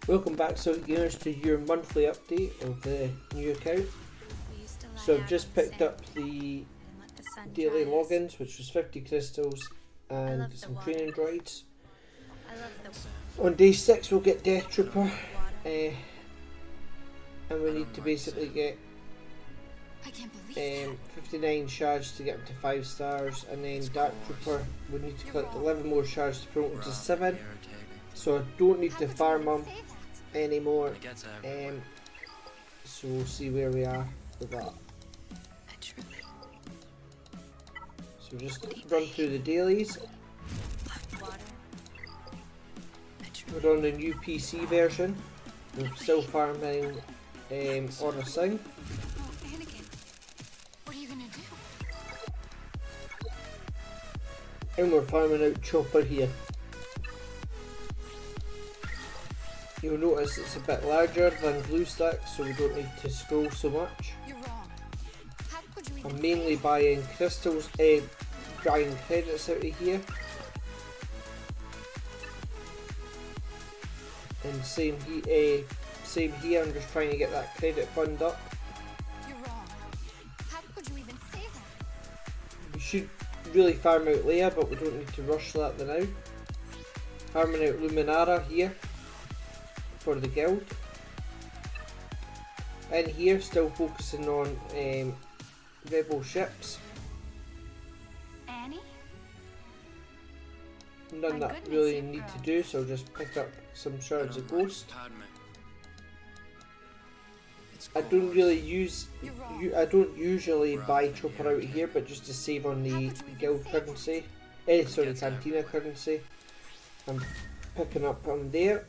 Welcome back, Silk Gamers, to your monthly update of the new account. So I've just picked up the daily logins, which was 50 crystals and some training droids. On day 6 we'll get Death Trooper, and we need to basically get 59 shards to get up to 5 stars, and then Dark Trooper we need to collect 11 more shards to promote to 7. So I don't need to farm them anymore, so we'll see where we are with that. So just run through the dailies. We're on the new PC version. We're still farming Order Sing. And we're farming out Chopper here. You'll notice it's a bit larger than BlueStack, so we don't need to scroll so much. I'm mainly buying crystals, buying credits out of here. And same here, I'm just trying to get that credit fund up. We should really farm out Leia, but we don't need to rush that now. Farming out Luminara here for the guild. And here, still focusing on rebel ships. None that really need to do, so just pick up some shards of ghost. I don't usually buy Chopper out here, but just to save on the guild currency, sorry, Cantina currency, I'm picking up on there.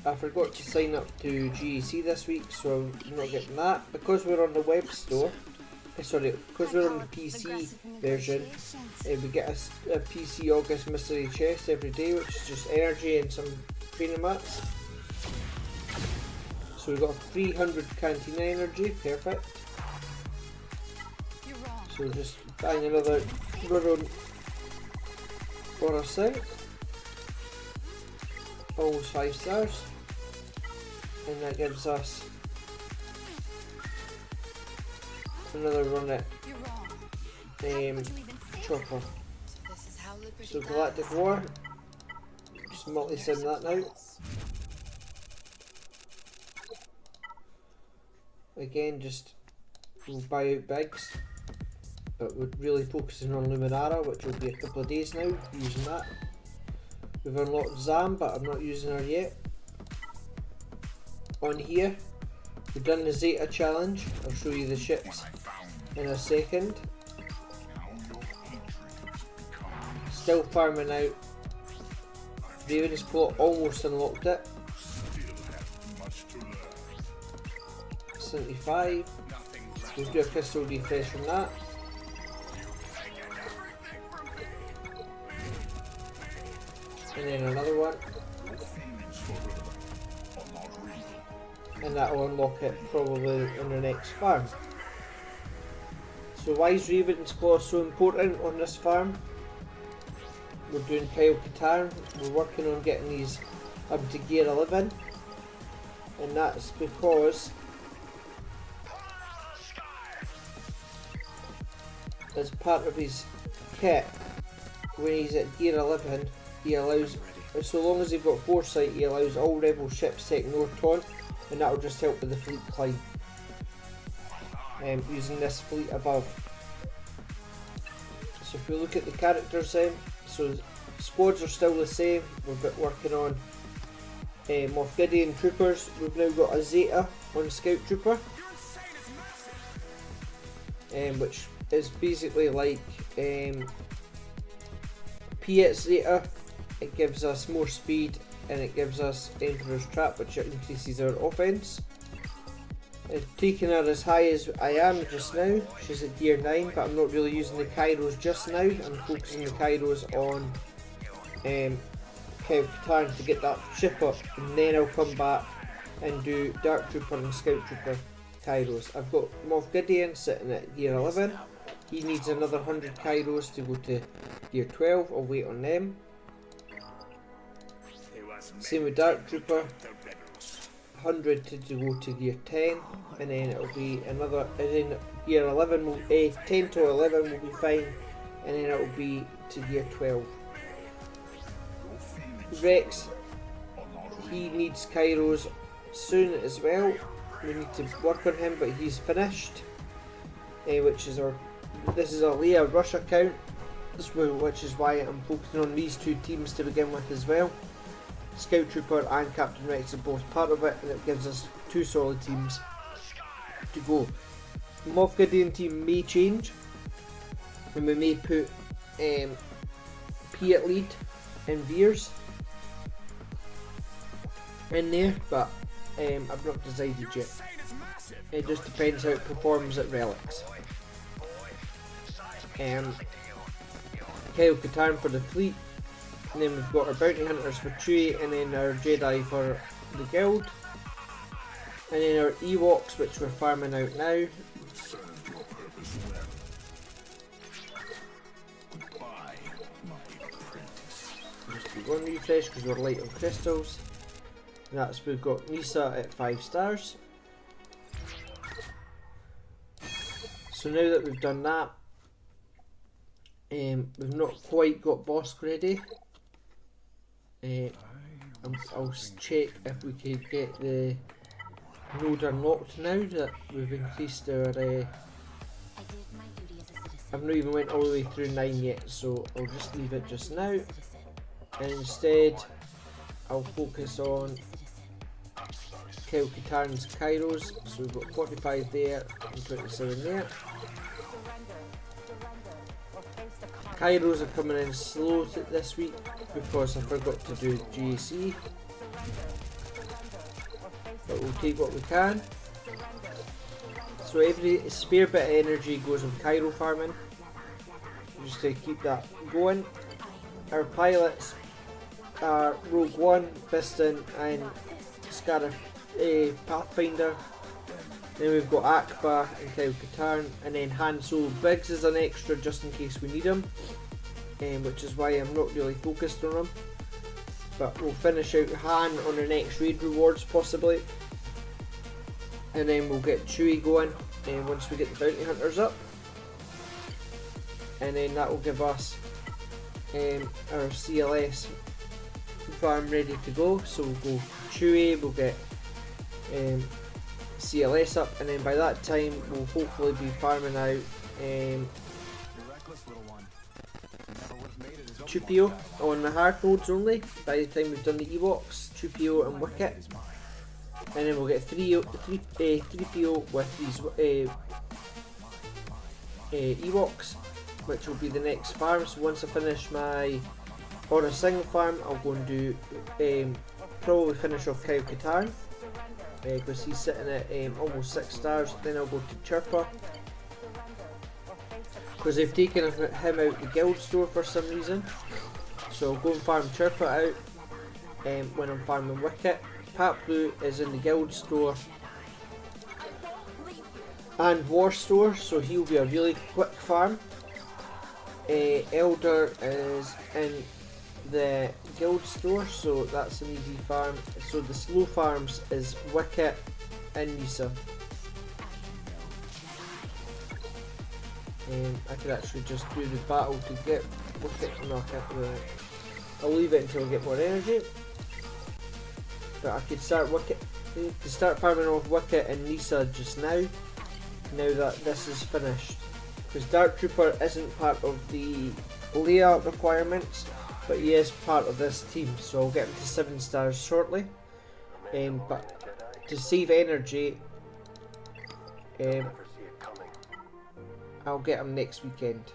I forgot to sign up to GEC this week, so I'm not getting that. Because we're on the web store, because we're on the PC version, we get a PC August mystery chest every day, which is just energy and some training mats. So we've got 300 Cantina energy, perfect. So just bang another run for our site. Almost 5 stars, and that gives us another run at Chopper. So Galactic War, just multi-sim that now. Again, just we'll buy out bigs, but we're really focusing on Luminara, which will be a couple of days now, using that. We've unlocked Zam, but I'm not using her yet. On here, we've done the Zeta challenge. I'll show you the ships in a second. Still farming out Raven's Plot, almost unlocked it. 75. We'll do a crystal refresh from that. And then another one, and that will unlock it probably in the next farm. So why is Raven's Claw so important on this farm? We're doing Kyle Katarn, we're working on getting these up to gear 11, and that's because as part of his kit, when he's at gear 11, he allows, so long as they've got foresight, he allows all rebel ships to take no taunt, and that will just help with the fleet climb. Using this fleet above. So if we look at the characters then, so squads are still the same. We're working on Moff Gideon troopers. We've now got a Zeta on Scout Trooper, which is basically like P8 Zeta. It gives us more speed, and it gives us Emperor's Trap, which increases our offense. Taking her as high as I am just now, she's at gear 9, but I'm not really using the Kairos just now. I'm focusing the Kairos on Kyle Katarn to get that ship up, and then I'll come back and do Dark Trooper and Scout Trooper Kairos. I've got Moff Gideon sitting at gear 11, He needs another 100 Kairos to go to gear 12. I'll wait on them. Same with Dark Trooper. 100 to go to gear 10, and then it'll be another, and then gear 11 will, 10 to 11 will be fine, and then it'll be to gear 12. Rex, he needs Kairos soon as well. We need to work on him, but he's finished, which is this is our Leia rush account, which is why I'm focusing on these two teams to begin with as well. Scout Trooper and Captain Rex are both part of it, and it gives us two solid teams to go. Moff Gideon team may change, and we may put P at lead and Veers in there, but I've not decided yet. It just depends how it performs at Relics. Kyle Katarn for the fleet. And then we've got our bounty hunters for Chewie, and then our Jedi for the guild, and then our Ewoks, which we're farming out now. Just do one refresh because we're light on crystals. And that's, we've got Nisa at 5 stars. So now that we've done that, we've not quite got Bosk ready. I'll check if we could get the node unlocked now that we've increased our. I've not even went all the way through 9 yet, so I'll just leave it just now. And instead, I'll focus on Kyle Katarn's Kairos. So we've got 45 there and 27 there. Kairos are coming in slow this week because I forgot to do GAC, but we'll take what we can. So every spare bit of energy goes on Cairo farming, just to keep that going. Our pilots are Rogue One, Piston and Scarif Pathfinder. Then we've got Akbar and Kyle Katarn, and then Han Solo Biggs is an extra just in case we need him, which is why I'm not really focused on him. But we'll finish out Han on our next raid rewards possibly, and then we'll get Chewie going once we get the bounty hunters up, and then that will give us our CLS farm ready to go. So we'll go Chewie, we'll get CLS up, and then by that time we'll hopefully be farming out 2PO on the hard nodes only by the time we've done the Ewoks, 2PO and Wicket, and then we'll get 3PO with these Ewoks, which will be the next farm. So once I finish my Order single farm, I'll go and do probably finish off Kyle Katarn, because he's sitting at almost 6 stars. Then I'll go to Chirpa, because they've taken him out the guild store for some reason. So I'll go and farm Chirpa out when I'm farming Wicket. Pat Blue is in the guild store and war store, so he'll be a really quick farm. Elder is in the guild store, so that's an easy farm. So the slow farms is Wicket and Nisa. I could actually just do the battle to get Wicket. No, I can't do that. I'll leave it until I get more energy. But I could start farming off Wicket and Nisa just now that this is finished. Because Dark Trooper isn't part of the Leia requirements, but he is part of this team, so I'll get him to 7 stars shortly. But to save energy, I'll get him next weekend.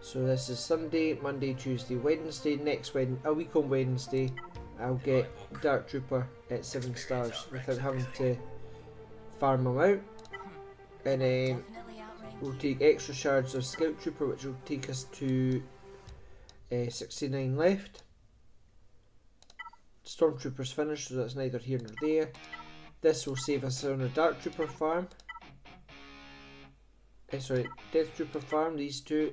So this is Sunday, Monday, Tuesday, Wednesday. A week on Wednesday, I'll get Dark Trooper at 7 stars without having to farm him out. And then we'll take extra shards of Scout Trooper, which will take us to 69 left. Stormtrooper's finished, so that's neither here nor there. This will save us on a Dark Trooper farm. sorry, Death Trooper farm, these two.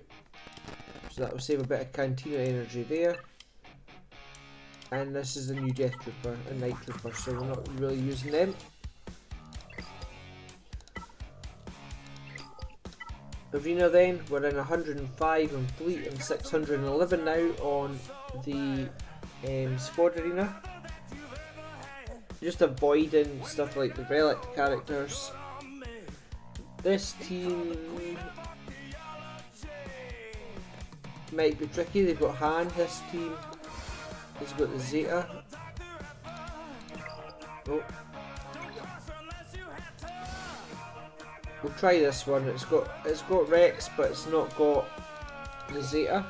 So that will save a bit of Cantina energy there. And this is the new Death Trooper and Night Trooper, so we're not really using them. Arena then, we're in 105 on Fleet and 611 now on the Squad Arena. Just avoiding stuff like the relic characters. This team might be tricky. They've got Han. This team has got the Zeta. Oh. We'll try this one. It's got Rex, but it's not got the Zeta.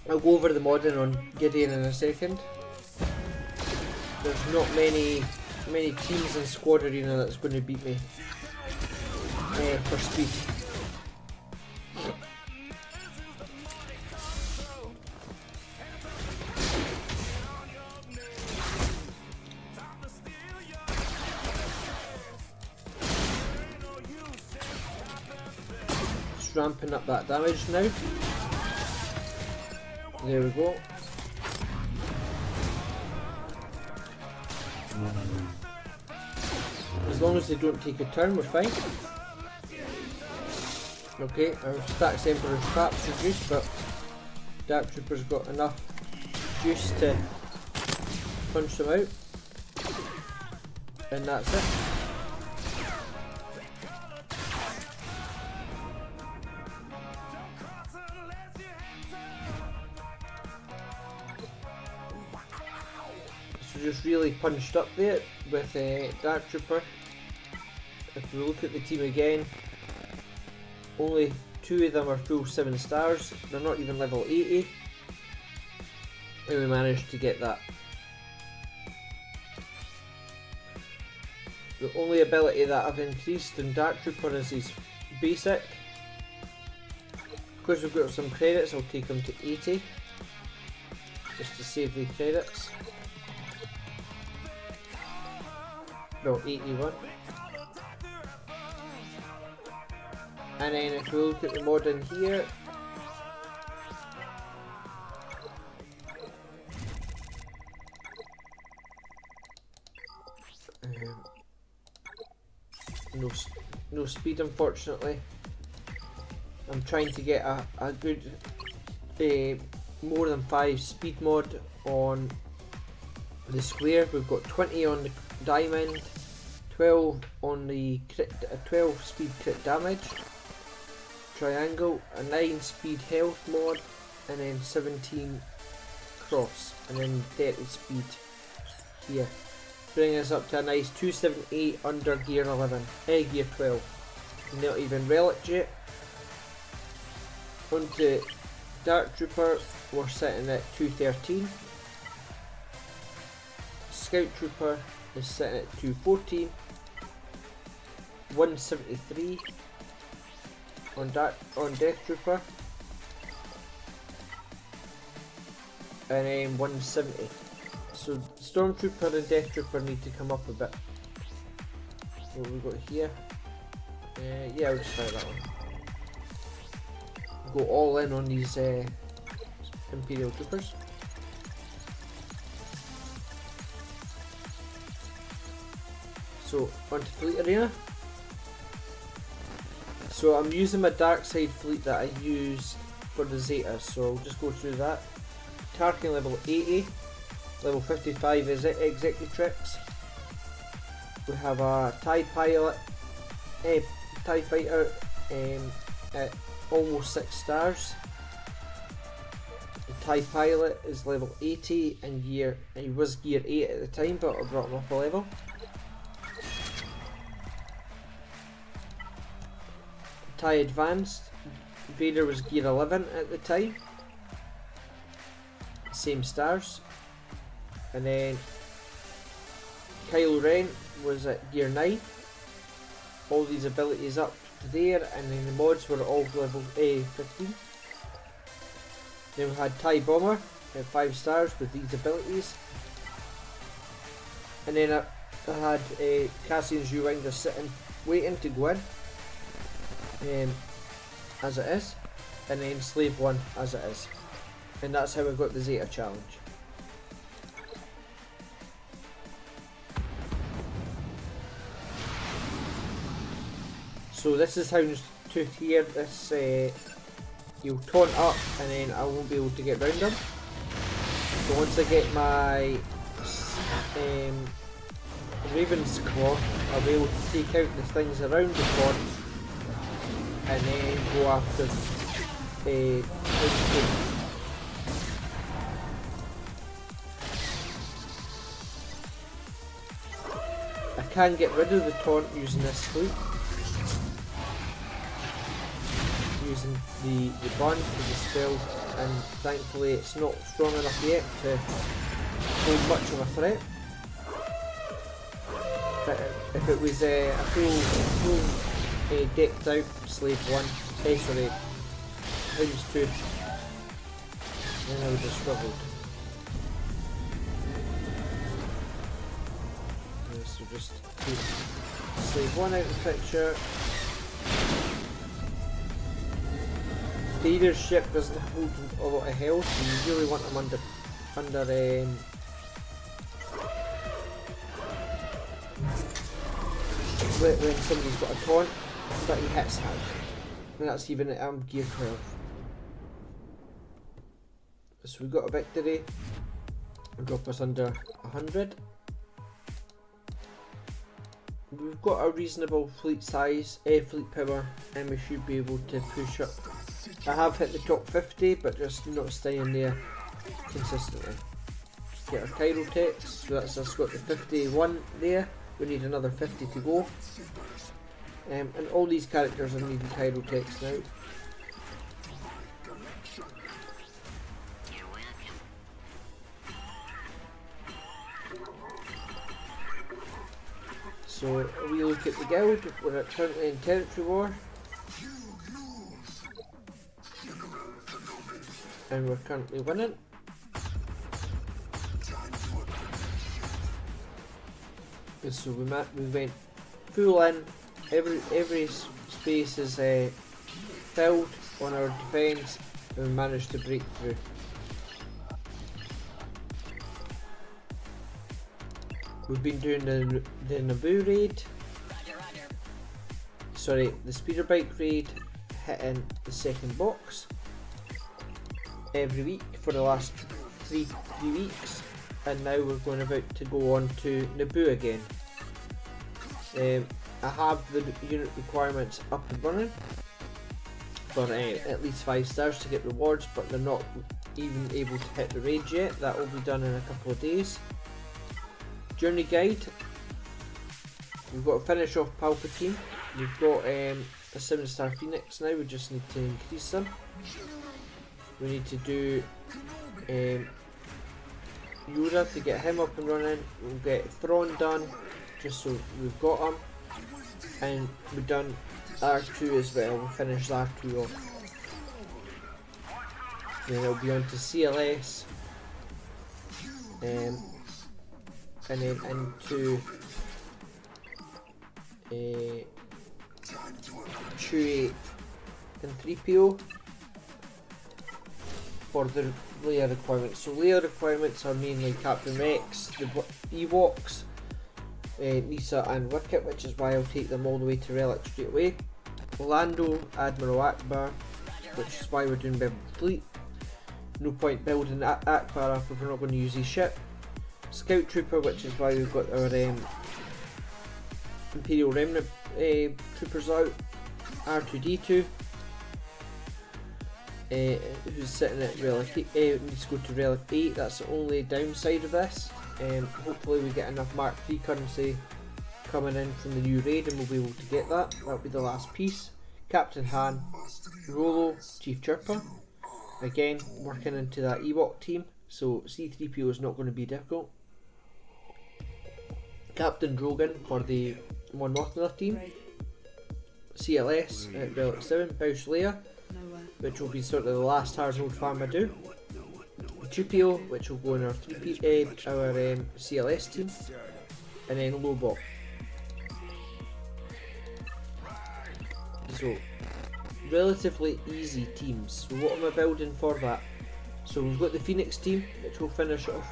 I'll go over the modding on Gideon in a second. There's not many teams in Squad Arena that's going to beat me for speed. Just ramping up that damage now. There we go. As long as they don't take a turn, we're fine. Okay, our Stacks Emperor's trap's reduced, but Dark Trooper's got enough juice to punch them out. And that's it. So just really punched up there with Dark Trooper. If we look at the team again, only 2 of them are full 7 stars. They're not even level 80. And we managed to get that. The only ability that I've increased in Dark Trooper is his basic. Because we've got some credits, I'll take him to 80. Just to save the credits. No, 81. And then if we look at the mod in here, no speed unfortunately. I'm trying to get a good more than 5 speed mod on the square. We've got 20 on the diamond, 12 on the crit, 12 speed crit damage triangle, a 9 speed health mod, and then 17 cross, and then 30 speed here, bringing us up to a nice 278 under gear 11, gear 12. Not even relic yet. Onto Dark Trooper, we're sitting at 213. Scout Trooper is sitting at 214. 173 on Death Trooper, and then 170. So Stormtrooper and Death Trooper need to come up a bit. What we got here? Yeah, we'll just try that one. Go all in on these Imperial Troopers. So onto Fleet Arena. So I'm using my dark side fleet that I used for the Zeta, so I'll just go through that. Tarkin level 80, level 55 is Executrix. We have a TIE Pilot, TIE Fighter at almost 6 stars. The TIE Pilot is level 80 and he was gear 8 at the time, but I brought him up a level. TIE Advanced, Vader was gear 11 at the time, same stars, and then Kylo Ren was at gear 9, all these abilities up to there, and then the mods were all level 15. Then we had TIE Bomber at 5 stars with these abilities, and then I had Cassian's U-Wing just sitting, waiting to go in, as it is, and then Slave 1 as it is. And that's how I got the Zeta challenge. So this is how to hear this, you'll taunt up and then I won't be able to get round them. So once I get my Raven's Claw, I'll be able to take out the things around the taunt and then go after I can get rid of the taunt using this flute. Using the bond to dispel, and thankfully it's not strong enough yet to hold much of a threat. But if it was a full decked out Slave 1, sorry, Hound's 2, then I would have struggled. Okay, so just keep Slave 1 out of the picture. Vader's ship doesn't hold a lot of health, so you really want them under when somebody's got a taunt, but he hits hard. And that's even at gear 12. So we got a victory. It'll drop us under 100. We've got a reasonable fleet size, fleet power, and we should be able to push up. I have hit the top 50, but just not staying there consistently. Get our Chirotech, so that's us got the 51 there. We need another 50 to go. And all these characters are needing Chirotechs now. So we look at the guild, we're currently in territory war. And we're currently winning. So we went full in. Every space is filled on our defence, and we managed to break through. We've been doing the Naboo raid. Sorry, the speeder bike raid, hitting the second box every week for the last three weeks, and now we're going about to go on to Naboo again. I have the unit requirements up and running for at least 5 stars to get rewards, but they're not even able to hit the raid yet. That will be done in a couple of days. Journey guide. We've got to finish off Palpatine. We've got a 7-star Phoenix now, we just need to increase them. We need to do Yura to get him up and running. We'll get Thrawn done, just so we've got him. And we've done R2 as well, we'll finish R2 off. Then it'll be on to CLS. And then into Chewie and 3PO for the Leia requirements. So Leia requirements are mainly Captain Rex, the Ewoks, Nisa and Wicket, which is why I'll take them all the way to Relic straight away. Lando, Admiral Akbar, which is why we're doing Bevel Fleet. No point building Akbar up if we're not going to use his ship. Scout Trooper, which is why we've got our Imperial Remnant troopers out. R2D2, who's sitting at Relic 8, needs to go to Relic 8, that's the only downside of this. Hopefully we get enough Mark III currency coming in from the new raid and we'll be able to get that. That'll be the last piece. Captain Han, Rolo, Chief Chirper, again working into that Ewok team, so C-3PO is not going to be difficult. Captain Drogon for the Mon Mothma team. CLS at Relic 7, Boush Leia, which will be sort of the last hard mode farm I do. 2PO, which will go in our CLS team. and then Lobot. So relatively easy teams. So what am I building for that? So we've got the Phoenix team, which will finish off.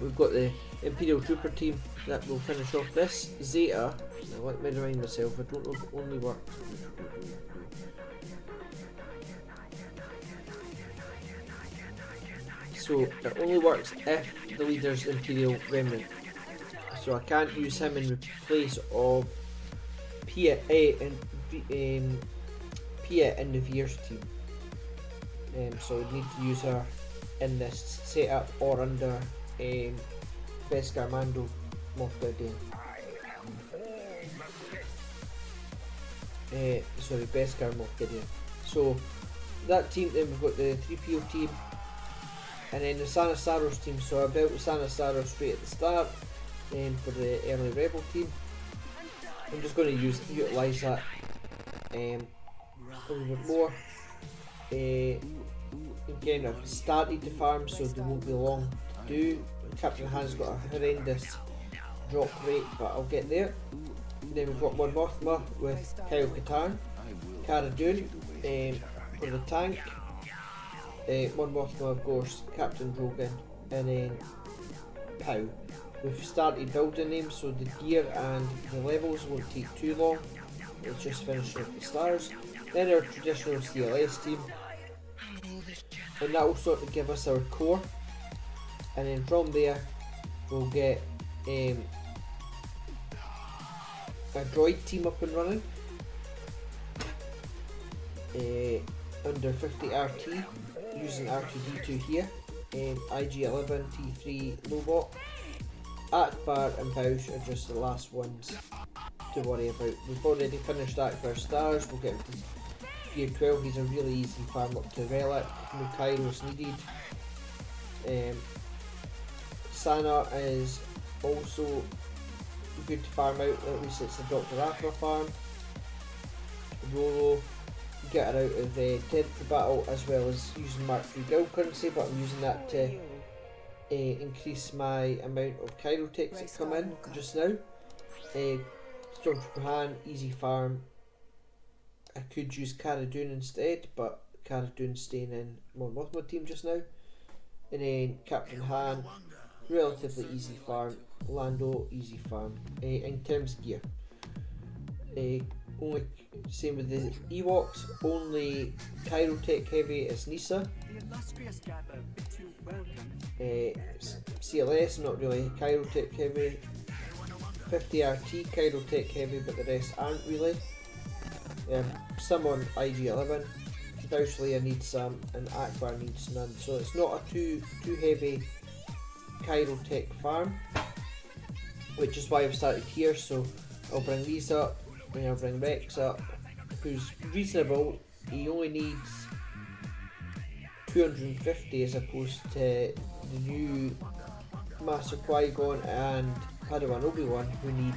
We've got the Imperial Trooper team that will finish off this. Zeta, now let me remind myself, I don't know if it only works. So it only works if the leader's Imperial Remnant. So I can't use him in place of Pia in the Veers team. So I need to use her in this setup or under Beskar Mando Moff Gideon. Sorry, Beskar Moff Gideon. So that team, then we've got the 3PO team, and then the Sanasaros team. So I built the Sanasaros straight at the start, for the early Rebel team. I'm just going to utilise that a little bit more. Again, I've started to farm, so they won't be long to do. Captain Han's got a horrendous drop rate, but I'll get there. Then we've got Mon Mothma with Kyle Katarn, Cara Dune for the tank, Mon Mothma of course, Captain Drogon, and then Pow. We've started building them, so the gear and the levels won't take too long. It's just finishing up the stars. Then our traditional CLS team, and that will sort of give us our core, and then from there we'll get a droid team up and running under 50 RT using R2D2 here, IG-11, T3 Lobot. Akbar and Bausch are just the last ones to worry about. We've already finished Akbar stars, we'll get him to Gear 12, he's a really easy farm up to Relic, no Kairos needed. Sana is also good to farm out, at least it's a Dr. Aphra farm. Rolo, get her out of the 10th battle, as well as using Mark III guild currency, but I'm using that to increase my amount of Chirotechs that come in just now. Stormtrooper Han, easy farm. I could use Cara Dune instead, but Cara Dune's staying in Mon Mothma team just now. And then Captain Han, relatively easy farm. Lando, easy farm. In terms of gear, only same with the Ewoks, only Chirotech heavy is Nisa. CLS, not really Chirotech heavy. 50 RT Chirotech heavy, but the rest aren't really. Some on IG-11. Bausch Leia needs some, and Akbar needs none. So it's not a too heavy Chirotech farm, which is why I've started here. So I'll bring these up, and I'll bring Rex up, who's reasonable. He only needs 250 as opposed to the new Master Qui-Gon and Padawan Obi-Wan, who need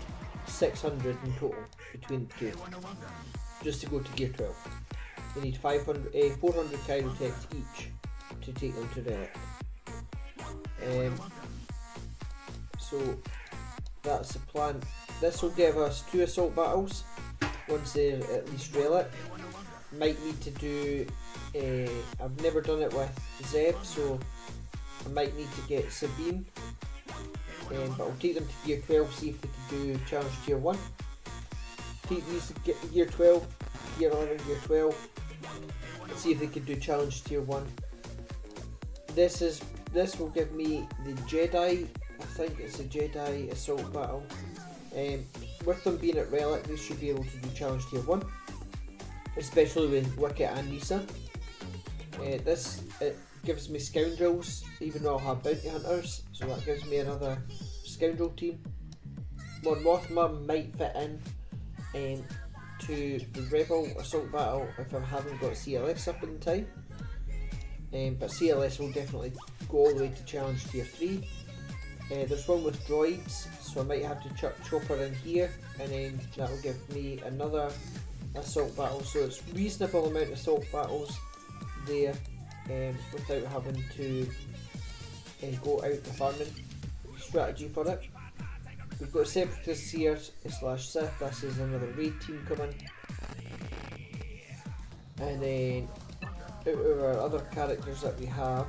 600 in total between the two, just to go to Gear 12. They need 400 Chirotechs each to take them to Relic. So that's the plan. This will give us 2 assault battles once they're at least Relic. Might need to do, I've never done it with Zeb, so I might need to get Sabine, but I'll take them to Gear 12, see if they can do Challenge Tier 1. Take these to get Gear 12, Gear 11, Gear 12, see if they can do Challenge Tier 1. This will give me the Jedi, I think it's a Jedi Assault Battle. With them being at Relic, they should be able to do Challenge Tier 1, especially with Wicket and Nisa. It gives me Scoundrels, even though I'll have Bounty Hunters, so that gives me another Scoundrel team. Mon Mothma might fit in to the Rebel Assault Battle if I haven't got CLS up in time, but CLS will definitely go all the way to Challenge Tier 3. There's one with droids, so I might have to chuck Chopper in here, and then that will give me another assault battle. So it's reasonable amount of assault battles there, without having to go out the farming strategy for it. We've got Separatists here slash Sith. This is another raid team coming. And then out of our other characters that we have,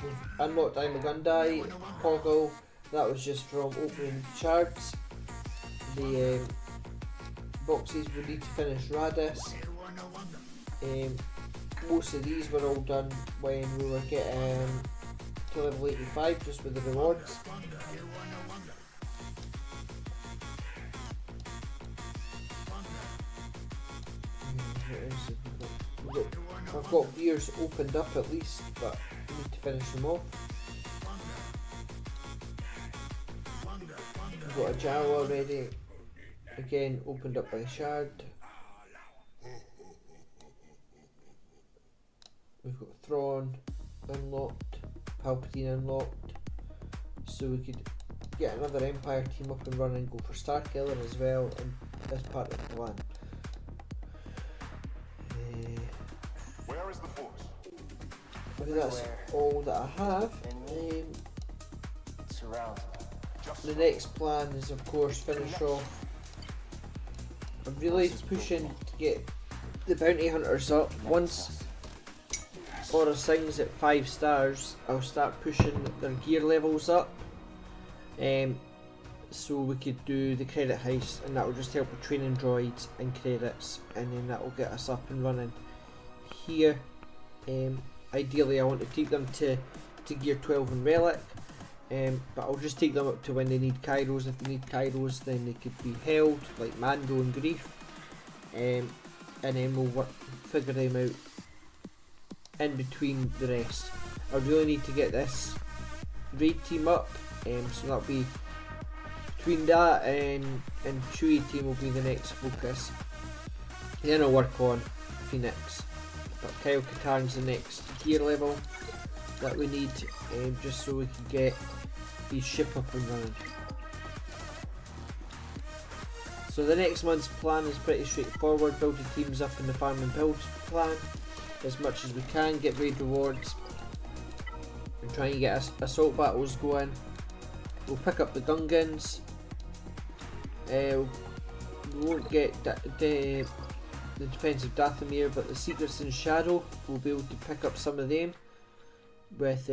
we've unlocked Imagundai, Poggle. That was just from opening shards. The boxes we need to finish Radis. Most of these were all done when we were getting to level 85 just with the rewards. I've got gears opened up at least, but I need to finish them off. I've got a Jawa already, again opened up by Shard. We've got Thrawn unlocked, Palpatine unlocked, so we could get another Empire team up and running and go for Starkiller as well, and that's part of the plan. Where is the Force? That's all that I have. The next plan is of course finish off. I'm really pushing to get the bounty hunters up. Once Aura Sing's at 5 stars, I'll start pushing their gear levels up, so we could do the credit heist, and that will just help with training droids and credits, and then that will get us up and running here. Ideally I want to take them to gear 12 and relic, but I'll just take them up to when they need Kairos. If they need Kairos, then they could be held like Mando and Grief, and then we'll figure them out in between the rest. I really need to get this raid team up, so that'll be between that and Chewie team will be the next focus. Then I'll work on Phoenix, but Kyle Katarn's the next gear level that we need, just so we can get the ship up and running. So the next month's plan is pretty straightforward: build the teams up in the farm and build plan as much as we can, get raid rewards, and try and get assault battles going. We'll pick up the Gungans. We won't get the defensive Dathomir, but the Secrets in Shadow we'll be able to pick up some of them with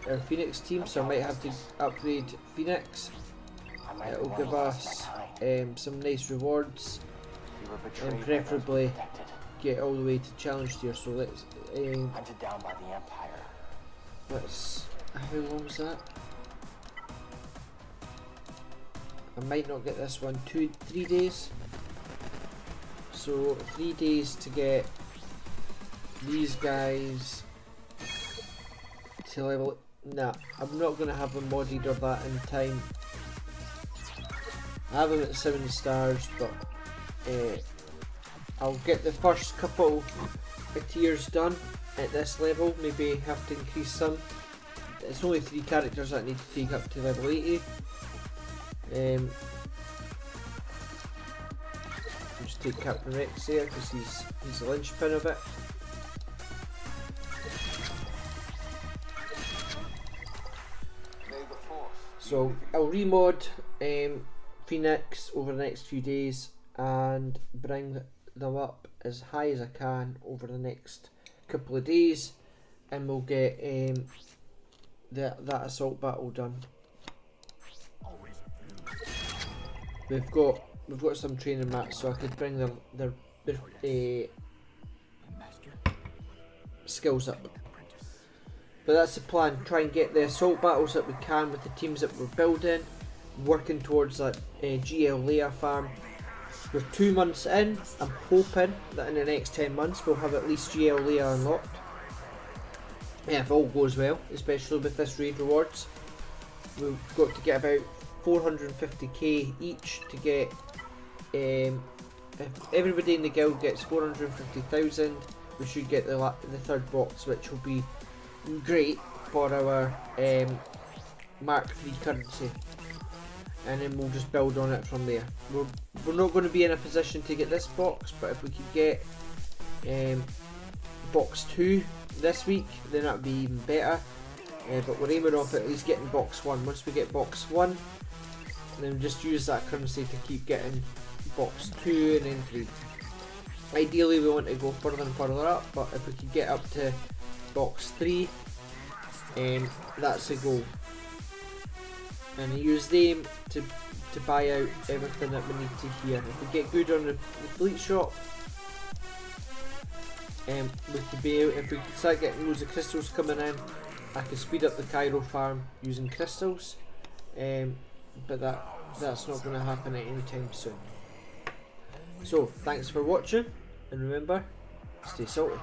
our Phoenix team, so I might have to upgrade Phoenix. It will give us some nice rewards, and preferably get all the way to challenge tier. So let's hunted down by the Empire. How long was that? I might not get this one. 3 days. So 3 days to get these guys to level. Nah, I'm not gonna have them modded or that in time. I have them at 7 stars, but I'll get the first couple of tiers done at this level. Maybe have to increase some. It's only 3 characters that I need to take up to level 80. Just take Captain Rex there because he's the linchpin of it. So I'll remod Phoenix over the next few days and bring them up as high as I can over the next couple of days, and we'll get that assault battle done. We've got some training mats, so I could bring their skills up. But that's the plan, try and get the assault battles that we can with the teams that we're building, working towards that GL Leia farm. We're 2 months in. I'm hoping that in the next 10 months we'll have at least GL Leia unlocked. Yeah, if all goes well, especially with this raid rewards. We've got to get about 450k each to get, if everybody in the guild gets 450,000, we should get the third box, which will be great for our Mark III currency, and then we'll just build on it from there. We're not going to be in a position to get this box, but if we could get box 2 this week, then that would be even better. but we're aiming off at least getting box 1. Once we get box 1, then just use that currency to keep getting box 2 and then 3. Ideally we want to go further and further up, but if we could get up to box 3, that's a goal. And use them to buy out everything that we need to here. If we get good on the fleet shop, we could be out. If we start getting loads of crystals coming in, I can speed up the Cairo farm using crystals, but that's not going to happen at any time soon. So thanks for watching, and remember, stay salty.